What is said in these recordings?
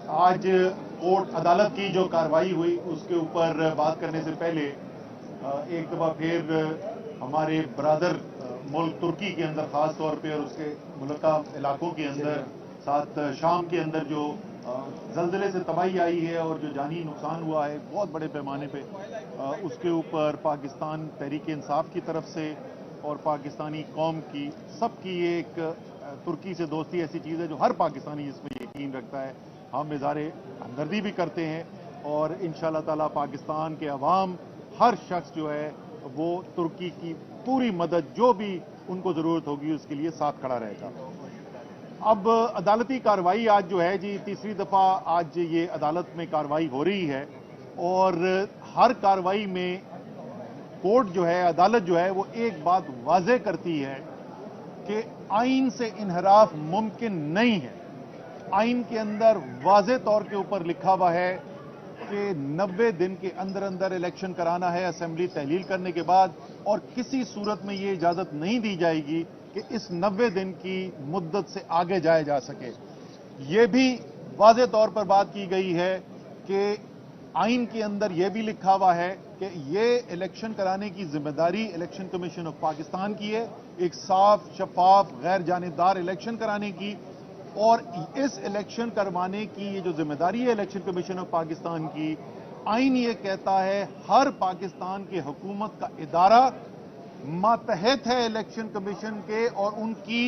आज कोर्ट अदालत की जो कार्रवाई हुई उसके ऊपर बात करने से पहले एक दफ़ा फिर हमारे ब्रदर मुल्क तुर्की के अंदर ख़ास तौर पे और उसके मुल्का इलाकों के अंदर साथ शाम के अंदर जो ज़ल्ज़ले से तबाही आई है और जो जानी नुकसान हुआ है बहुत बड़े पैमाने पे, उसके ऊपर पाकिस्तान तहरीक इंसाफ की तरफ से और पाकिस्तानी कौम की सबकी एक तुर्की से दोस्ती ऐसी चीज़ है जो हर पाकिस्तानी इसमें यकीन रखता है। हम इज़हारे हमदर्दी भी करते हैं और इंशाअल्लाह ताला पाकिस्तान के अवाम हर शख्स जो है वो तुर्की की पूरी मदद जो भी उनको ज़रूरत होगी उसके लिए साथ खड़ा रहेगा। अब अदालती कार्रवाई आज जो है जी तीसरी दफ़ा आज ये अदालत में कार्रवाई हो रही है और हर कार्रवाई में कोर्ट जो है अदालत जो है वो एक बात वाज़ेह करती है कि आइन से इनहराफ मुमकिन नहीं है। आइन के अंदर वाज़ेह तौर के ऊपर लिखा हुआ है कि 90 दिन के अंदर अंदर इलेक्शन कराना है असेंबली तहलील करने के बाद, और किसी सूरत में ये इजाज़त नहीं दी जाएगी कि इस 90 दिन की मुद्दत से आगे जाया जा सके। ये भी वाज़ेह तौर पर बात की गई है कि आइन के अंदर यह भी लिखा हुआ है कि ये इलेक्शन कराने की जिम्मेदारी इलेक्शन कमीशन ऑफ पाकिस्तान की है, एक साफ शफाफ गैर जानिबदार इलेक्शन कराने की, और इस इलेक्शन करवाने की ये जो जिम्मेदारी है इलेक्शन कमीशन ऑफ पाकिस्तान की, आइन ये कहता है हर पाकिस्तान की हुकूमत का इदारा मातहत है इलेक्शन कमीशन के और उनकी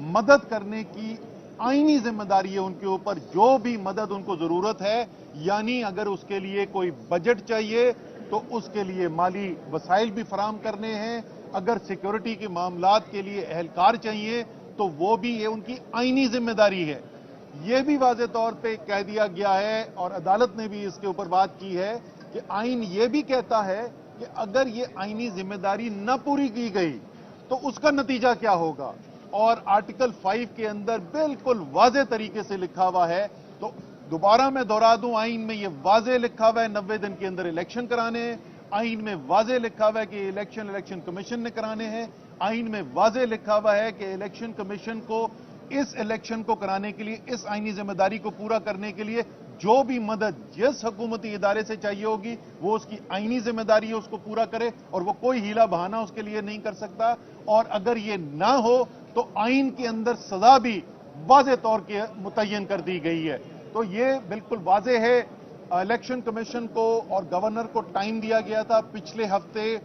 मदद करने की आईनी जिम्मेदारी है उनके ऊपर। जो भी मदद उनको जरूरत है, यानी अगर उसके लिए कोई बजट चाहिए तो उसके लिए माली वसाइल भी फराम करने हैं, अगर सिक्योरिटी के मामलात के लिए एहलकार चाहिए तो वो भी ये उनकी आईनी जिम्मेदारी है। ये भी वाज़ेह तौर पे कह दिया गया है और अदालत ने भी इसके ऊपर बात की है कि आइन ये भी कहता है कि अगर ये आईनी जिम्मेदारी न पूरी की गई तो उसका नतीजा क्या होगा, और आर्टिकल 5 के अंदर बिल्कुल वाज़ेह तरीके से लिखा हुआ है। तो दोबारा मैं दोहरा दूं, आइन में ये वाज़ेह लिखा हुआ है 90 दिन के अंदर इलेक्शन कराने हैं, आइन में वाज़ेह लिखा हुआ है कि इलेक्शन कमीशन ने कराने हैं, आइन में वाज़ेह लिखा हुआ है कि इलेक्शन कमीशन को इस इलेक्शन को कराने के लिए, इस आईनी जिम्मेदारी को पूरा करने के लिए जो भी मदद जिस हुकूमती इदारे से चाहिए होगी वो उसकी आईनी जिम्मेदारी है उसको पूरा करे, और वो कोई हीला बहाना उसके लिए नहीं कर सकता। और अगर ये ना हो तो आइन के अंदर सजा भी वाज़ेह तौर के मुतय्यन कर दी गई है। तो ये बिल्कुल वाज़ेह है। इलेक्शन कमीशन को और गवर्नर को टाइम दिया गया था, पिछले हफ्ते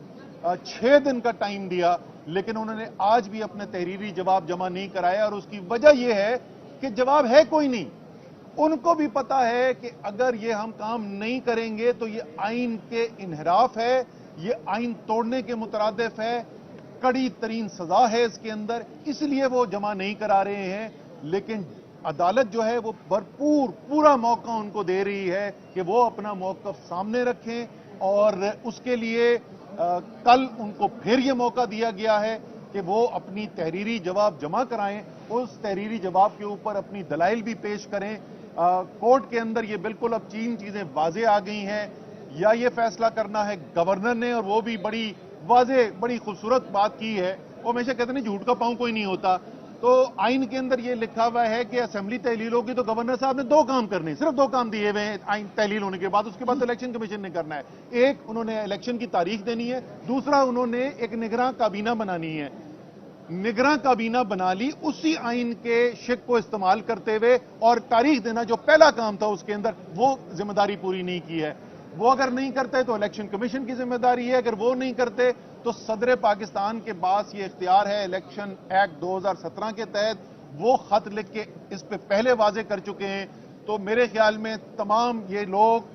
6 दिन का टाइम दिया, लेकिन उन्होंने आज भी अपने तहरीरी जवाब जमा नहीं कराया, और उसकी वजह यह है कि जवाब है कोई नहीं। उनको भी पता है कि अगर ये हम काम नहीं करेंगे तो ये आइन के इनहराफ है, ये आइन तोड़ने के मुतरादिफ है, कड़ी तरीन सजा है इसके अंदर, इसलिए वो जमा नहीं करा रहे हैं। लेकिन अदालत जो है वो भरपूर पूरा मौका उनको दे रही है कि वो अपना मौक़िफ़ सामने रखें, और उसके लिए कल उनको फिर ये मौका दिया गया है कि वो अपनी तहरीरी जवाब जमा कराएं, उस तहरीरी जवाब के ऊपर अपनी दलाइल भी पेश करें। कोर्ट के अंदर ये बिल्कुल अब 3 चीजें वाज़ेह आ गई हैं, या ये फैसला करना है गवर्नर ने, और वो भी बड़ी वाज़ेह बड़ी खूबसूरत बात की है। वो हमेशा कहते हैं झूठ का पांव कोई नहीं होता। तो आइन के अंदर ये लिखा हुआ है कि असेंबली तहलील होगी तो गवर्नर साहब ने 2 काम करने, सिर्फ 2 काम दिए हुए हैं आइन तहलील होने के बाद। उसके बाद इलेक्शन कमीशन ने करना है, एक उन्होंने इलेक्शन की तारीख देनी है, दूसरा उन्होंने एक निगरां काबीना बनानी है। निगरां काबीना बना ली उसी आइन के शिक को इस्तेमाल करते हुए, और तारीख देना जो पहला काम था उसके अंदर वो जिम्मेदारी पूरी नहीं की है। वो अगर नहीं करते तो इलेक्शन कमीशन की जिम्मेदारी है, अगर वो नहीं करते तो सदर पाकिस्तान के पास ये इख्तियार है। इलेक्शन एक्ट 2017 के तहत वो खत लिख के इस पे पहले वाज़ेह कर चुके हैं। तो मेरे ख्याल में तमाम ये लोग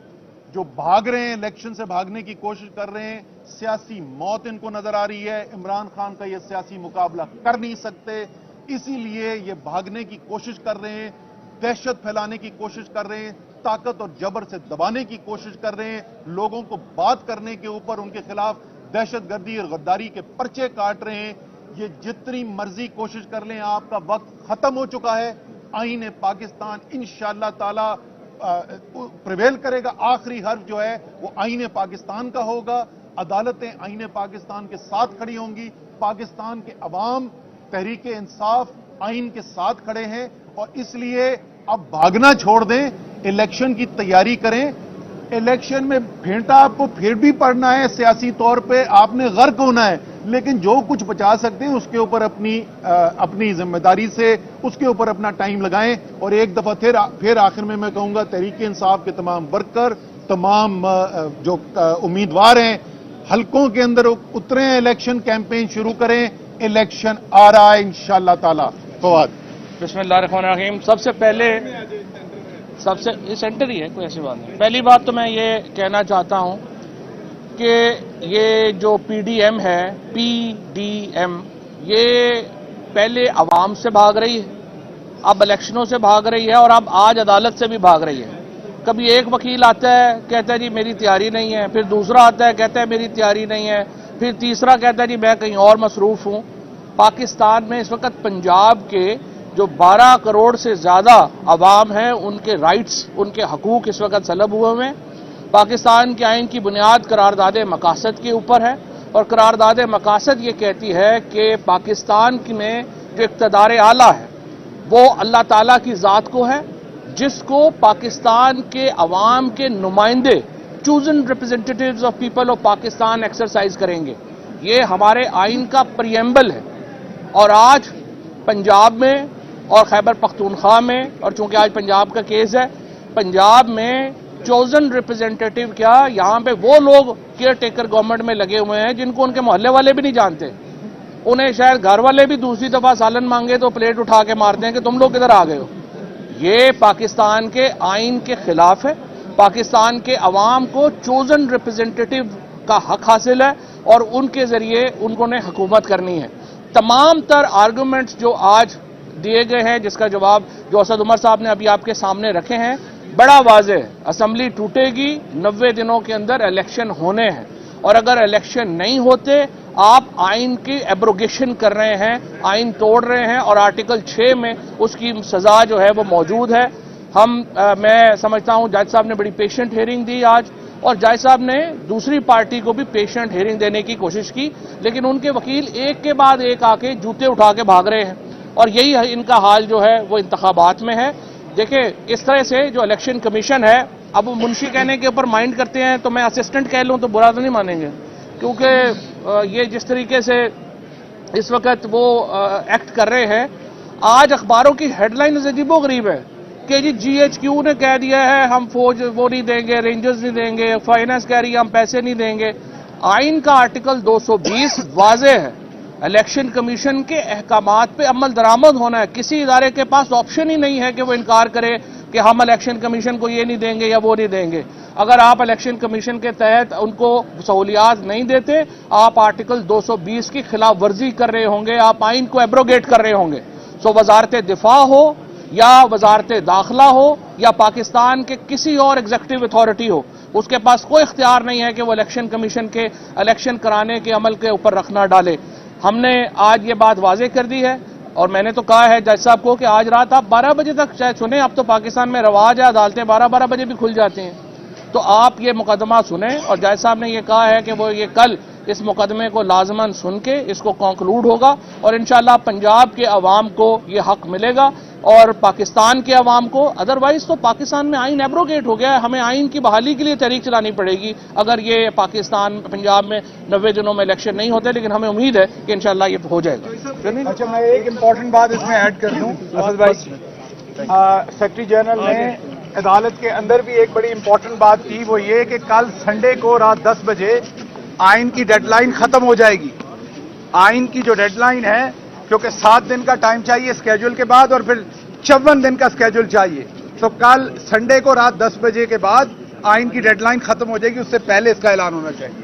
जो भाग रहे हैं, इलेक्शन से भागने की कोशिश कर रहे हैं, सियासी मौत इनको नजर आ रही है। इमरान खान का ये सियासी मुकाबला कर नहीं सकते, इसीलिए ये भागने की कोशिश कर रहे हैं, दहशत फैलाने की कोशिश कर रहे हैं, ताकत और जबर से दबाने की कोशिश कर रहे हैं, लोगों को बात करने के ऊपर उनके खिलाफ दहशतगर्दी और गद्दारी के पर्चे काट रहे हैं। ये जितनी मर्जी कोशिश कर लें, आपका वक्त खत्म हो चुका है। आईन पाकिस्तान इंशाअल्लाह ताला प्रिवेल करेगा। आखिरी हर्फ जो है वो आईन पाकिस्तान का होगा। अदालतें आईन पाकिस्तान के साथ खड़ी होंगी। पाकिस्तान के अवाम तहरीक इंसाफ आइन के साथ खड़े हैं, और इसलिए अब भागना छोड़ दें। الیکشن کی تیاری کریں. الیکشن میں پھینٹا آپ کو پھر بھی پڑنا ہے, سیاسی طور پہ آپ نے غرق ہونا ہے, لیکن جو کچھ بچا سکتے ہیں اس کے اوپر اپنی ذمہ داری سے اس کے اوپر اپنا ٹائم لگائیں. اور ایک دفعہ پھر آخر میں کہوں گا تحریک انصاف کے تمام ورکر, تمام جو امیدوار ہیں حلقوں کے اندر اتریں, الیکشن کیمپین شروع کریں. الیکشن آ رہا ہے انشاءاللہ تعالی. فواد. بسم اللہ الرحمن الرحیم. سب سے پہلے سینٹر ہی ہے, کوئی ایسی بات نہیں. پہلی بات تو میں یہ کہنا چاہتا ہوں کہ یہ جو پی ڈی ایم ہے, پی ڈی ایم, یہ پہلے عوام سے بھاگ رہی ہے, اب الیکشنوں سے بھاگ رہی ہے, اور اب آج عدالت سے بھی بھاگ رہی ہے. کبھی ایک وکیل آتا ہے کہتا ہے جی میری تیاری نہیں ہے, پھر دوسرا آتا ہے کہتا ہے میری تیاری نہیں ہے, پھر تیسرا کہتا ہے جی میں کہیں اور مصروف ہوں. پاکستان میں اس وقت پنجاب کے جو 12 کروڑ سے زیادہ عوام ہیں, ان کے رائٹس, ان کے حقوق اس وقت سلب ہوئے ہیں. پاکستان کے آئین کی بنیاد قرارداد مقاصد کے اوپر ہے, اور قرارداد مقاصد یہ کہتی ہے کہ پاکستان میں جو اقتدار اعلیٰ ہے وہ اللہ تعالیٰ کی ذات کو ہے, جس کو پاکستان کے عوام کے نمائندے chosen representatives of people of Pakistan exercise کریں گے. یہ ہمارے آئین کا پریمبل ہے. اور آج پنجاب میں اور خیبر پختونخوا میں, اور چونکہ آج پنجاب کا کیس ہے, پنجاب میں چوزن ریپرزینٹیٹیو کیا, یہاں پہ وہ لوگ کیئر ٹیکر گورنمنٹ میں لگے ہوئے ہیں جن کو ان کے محلے والے بھی نہیں جانتے. انہیں شاید گھر والے بھی دوسری دفعہ سالن مانگے تو پلیٹ اٹھا کے مارتے ہیں کہ تم لوگ کدھر آ گئے ہو. یہ پاکستان کے آئین کے خلاف ہے. پاکستان کے عوام کو چوزن ریپرزینٹیٹیو کا حق حاصل ہے, اور ان کے ذریعے ان کو نے حکومت کرنی ہے. تمام تر آرگومنٹس جو آج دیے گئے ہیں, جس کا جواب جو اسد عمر صاحب نے ابھی آپ کے سامنے رکھے ہیں, بڑا واضح ہے. اسمبلی ٹوٹے گی, 90 دنوں کے اندر الیکشن ہونے ہیں, اور اگر الیکشن نہیں ہوتے آپ آئین کی ایبروگیشن کر رہے ہیں, آئین توڑ رہے ہیں, اور آرٹیکل 6 میں اس کی سزا جو ہے وہ موجود ہے. میں سمجھتا ہوں جج صاحب نے بڑی پیشنٹ ہیئرنگ دی آج, اور جج صاحب نے دوسری پارٹی کو بھی پیشنٹ ہیئرنگ دینے کی کوشش کی, لیکن ان کے وکیل ایک کے بعد ایک آ کے جوتے اٹھا کے بھاگ رہے ہیں, اور یہی ان کا حال جو ہے وہ انتخابات میں ہے. دیکھیں اس طرح سے جو الیکشن کمیشن ہے, اب وہ منشی کہنے کے اوپر مائنڈ کرتے ہیں تو میں اسسٹنٹ کہہ لوں تو برا تو نہیں مانیں گے, کیونکہ یہ جس طریقے سے اس وقت وہ ایکٹ کر رہے ہیں. آج اخباروں کی ہیڈ لائن عجیب و غریب ہے کہ جی ایچ کیو نے کہہ دیا ہے ہم فوج وہ نہیں دیں گے, رینجرز نہیں دیں گے, فائنانس کہہ رہی ہے ہم پیسے نہیں دیں گے. آئین کا آرٹیکل 220 واضح ہے, الیکشن کمیشن کے احکامات پہ عمل درآمد ہونا ہے. کسی ادارے کے پاس آپشن ہی نہیں ہے کہ وہ انکار کرے کہ ہم الیکشن کمیشن کو یہ نہیں دیں گے یا وہ نہیں دیں گے. اگر آپ الیکشن کمیشن کے تحت ان کو سہولیات نہیں دیتے, آپ آرٹیکل 220 کی خلاف ورزی کر رہے ہوں گے, آپ آئین کو ایبروگیٹ کر رہے ہوں گے. سو وزارت دفاع ہو یا وزارت داخلہ ہو یا پاکستان کے کسی اور ایگزیکٹو اتھارٹی ہو, اس کے پاس کوئی اختیار نہیں ہے کہ وہ الیکشن کمیشن کے الیکشن کرانے کے عمل کے اوپر رکھنا ڈالے. ہم نے آج یہ بات واضح کر دی ہے, اور میں نے تو کہا ہے جج صاحب کو کہ آج رات آپ 12 بجے تک شاید سنیں. اب تو پاکستان میں رواج ہے, عدالتیں 12 بجے بھی کھل جاتی ہیں, تو آپ یہ مقدمہ سنیں. اور جج صاحب نے یہ کہا ہے کہ وہ یہ کل اس مقدمے کو لازماً سن کے اس کو کنکلوڈ ہوگا, اور انشاءاللہ پنجاب کے عوام کو یہ حق ملے گا اور پاکستان کے عوام کو. ادروائز تو پاکستان میں آئین ایبروگیٹ ہو گیا ہے, ہمیں آئین کی بحالی کے لیے تحریک چلانی پڑے گی اگر یہ پاکستان پنجاب میں 90 دنوں میں الیکشن نہیں ہوتے, لیکن ہمیں امید ہے کہ انشاءاللہ یہ ہو جائے گا. اچھا, میں ایک امپورٹنٹ بات اس میں ایڈ کر دوں. اسد بھائی, سیکرٹری جنرل نے عدالت کے اندر بھی ایک بڑی امپورٹنٹ بات کی, وہ یہ کہ کل سنڈے کو رات 10 بجے آئین کی ڈیڈ لائن ختم ہو جائے گی. آئین کی جو ڈیڈ لائن ہے, کیونکہ 7 دن کا ٹائم چاہیے اسکیجول کے بعد اور پھر 54 دن کا اسکیجول چاہیے, تو کل سنڈے کو رات 10 بجے کے بعد آئین کی ڈیڈ لائن ختم ہو جائے گی, اس سے پہلے اس کا اعلان ہونا چاہیے.